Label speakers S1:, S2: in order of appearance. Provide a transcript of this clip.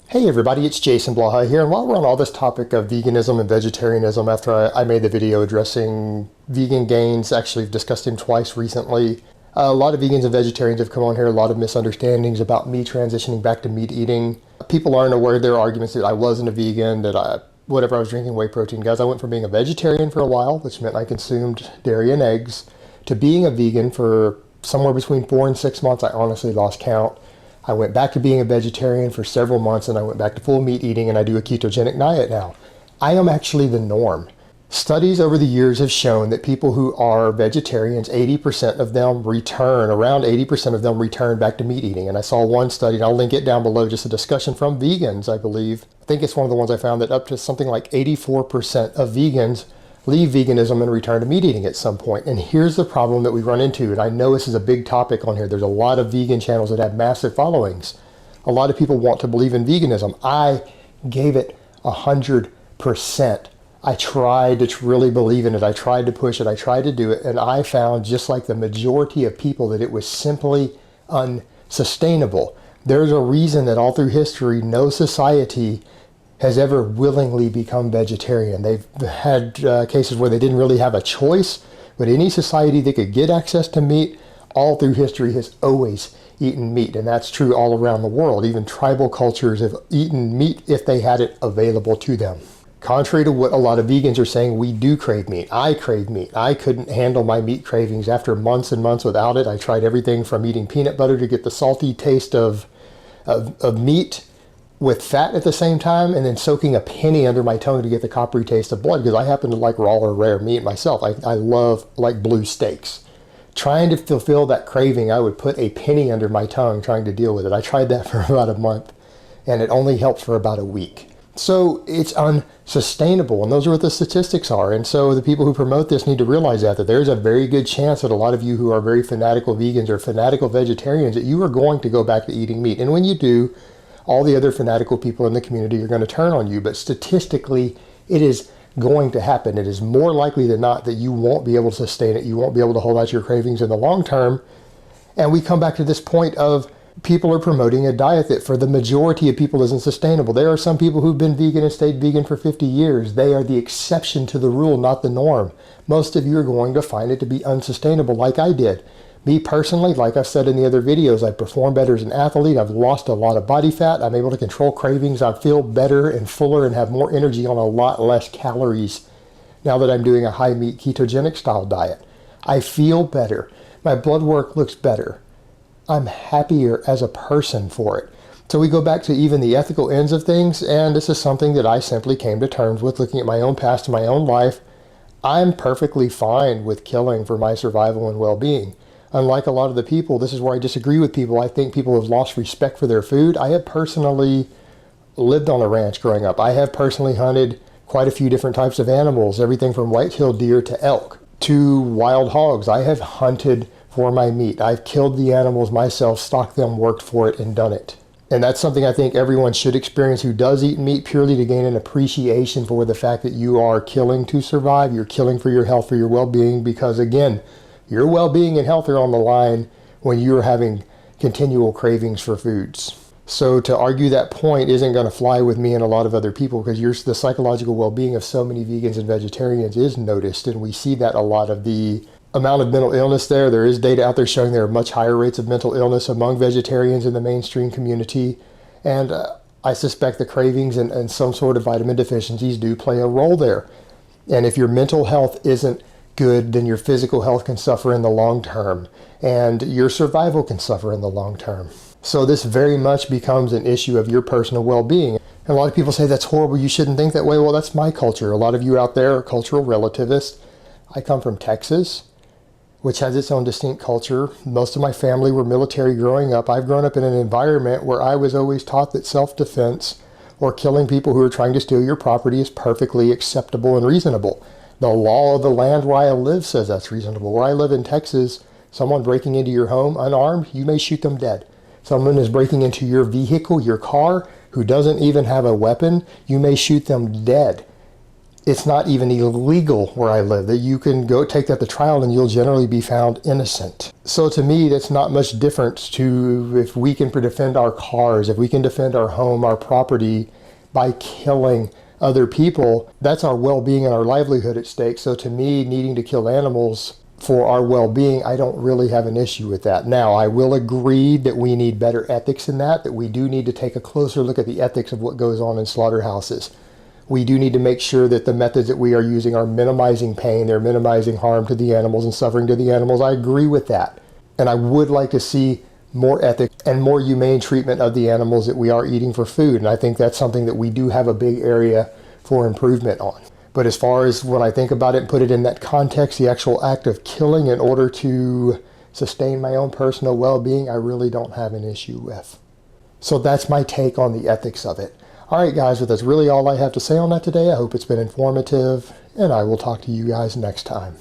S1: Hey everybody, it's Jason Blaha here, and while we're on all this topic of veganism and vegetarianism, after I made the video addressing vegan gains, actually I've discussed him twice recently. A lot of vegans and vegetarians have come on here, a lot of misunderstandings about me transitioning back to meat eating. People aren't aware of their arguments that I wasn't a vegan, that I was drinking whey protein. Guys, I went from being a vegetarian for a while, which meant I consumed dairy and eggs, to being a vegan for somewhere between 4 and 6 months. I honestly lost count. I went back to being a vegetarian for several months, and I went back to full meat eating, and I do a ketogenic diet now. I am actually the norm. Studies over the years have shown that people who are vegetarians, 80% of them return, around 80% of them return back to meat eating. And I saw one study, and I'll link it down below, just a discussion from vegans, I believe. I think it's one of the ones I found, that up to something like 84% of vegans leave veganism and return to meat eating at some point. And here's the problem that we run into, and I know this is a big topic on here. There's a lot of vegan channels that have massive followings. A lot of people want to believe in veganism. I gave it 100%. I tried to really believe in it. I tried to push it. I tried to do it. And I found, just like the majority of people, that it was simply unsustainable. There's a reason that all through history, no society has ever willingly become vegetarian. They've had cases where they didn't really have a choice, but any society that could get access to meat all through history has always eaten meat. And that's true all around the world. Even tribal cultures have eaten meat if they had it available to them. Contrary to what a lot of vegans are saying, we do crave meat. I crave meat. I couldn't handle my meat cravings after months and months without it. I tried everything from eating peanut butter to get the salty taste of meat with fat at the same time, and then soaking a penny under my tongue to get the coppery taste of blood, because I happen to like raw or rare meat myself. I love like blue steaks. Trying to fulfill that craving, I would put a penny under my tongue trying to deal with it. I tried that for about a month, and it only helped for about a week. So it's unsustainable, and those are what the statistics are. And so the people who promote this need to realize that there's a very good chance that a lot of you who are very fanatical vegans or fanatical vegetarians, that you are going to go back to eating meat. And when you do, all the other fanatical people in the community are going to turn on you. But statistically, it is going to happen. It is more likely than not that you won't be able to sustain it. You won't be able to hold out your cravings in the long term. And we come back to this point of people are promoting a diet that for the majority of people isn't sustainable. There are some people who've been vegan and stayed vegan for 50 years. They are the exception to the rule, not the norm. Most of you are going to find it to be unsustainable, like I did. Me personally, like I've said in the other videos, I perform better as an athlete. I've lost a lot of body fat. I'm able to control cravings. I feel better and fuller and have more energy on a lot less calories now that I'm doing a high meat ketogenic style diet. I feel better. My blood work looks better. I'm happier as a person for it. So we go back to even the ethical ends of things, and this is something that I simply came to terms with looking at my own past and my own life. I'm perfectly fine with killing for my survival and well-being. Unlike a lot of the people, this is where I disagree with people. I think people have lost respect for their food. I have personally lived on a ranch growing up. I have personally hunted quite a few different types of animals, everything from white-tailed deer to elk to wild hogs. I have hunted for my meat. I've killed the animals myself, stalked them, worked for it, and done it. And that's something I think everyone should experience who does eat meat, purely to gain an appreciation for the fact that you are killing to survive. You're killing for your health, for your well-being, because again, your well-being and health are on the line when you're having continual cravings for foods. So to argue that point isn't going to fly with me and a lot of other people, because the psychological well-being of so many vegans and vegetarians is noticed, and we see that a lot of the amount of mental illness there. There is data out there showing there are much higher rates of mental illness among vegetarians in the mainstream community. And I suspect the cravings and some sort of vitamin deficiencies do play a role there. And if your mental health isn't good, then your physical health can suffer in the long term, and your survival can suffer in the long term. So this very much becomes an issue of your personal well-being. And a lot of people say, that's horrible, you shouldn't think that way. Well, that's my culture. A lot of you out there are cultural relativists. I come from Texas, which has its own distinct culture. Most of my family were military growing up. I've grown up in an environment where I was always taught that self-defense or killing people who are trying to steal your property is perfectly acceptable and reasonable. The law of the land where I live says that's reasonable. Where I live in Texas, someone breaking into your home unarmed, you may shoot them dead. Someone is breaking into your vehicle, your car, who doesn't even have a weapon, you may shoot them dead. It's not even illegal where I live, that you can go take that to trial and you'll generally be found innocent. So to me, that's not much different to if we can defend our cars, if we can defend our home, our property by killing other people, that's our well-being and our livelihood at stake. So to me, needing to kill animals for our well-being, I don't really have an issue with that. Now, I will agree that we need better ethics in that we do need to take a closer look at the ethics of what goes on in slaughterhouses. We do need to make sure that the methods that we are using are minimizing pain, they're minimizing harm to the animals and suffering to the animals. I agree with that. And I would like to see more ethics and more humane treatment of the animals that we are eating for food. And I think that's something that we do have a big area for improvement on. But as far as when I think about it and put it in that context, the actual act of killing in order to sustain my own personal well-being, I really don't have an issue with. So that's my take on the ethics of it. All right, guys, well, that's really all I have to say on that today. I hope it's been informative, and I will talk to you guys next time.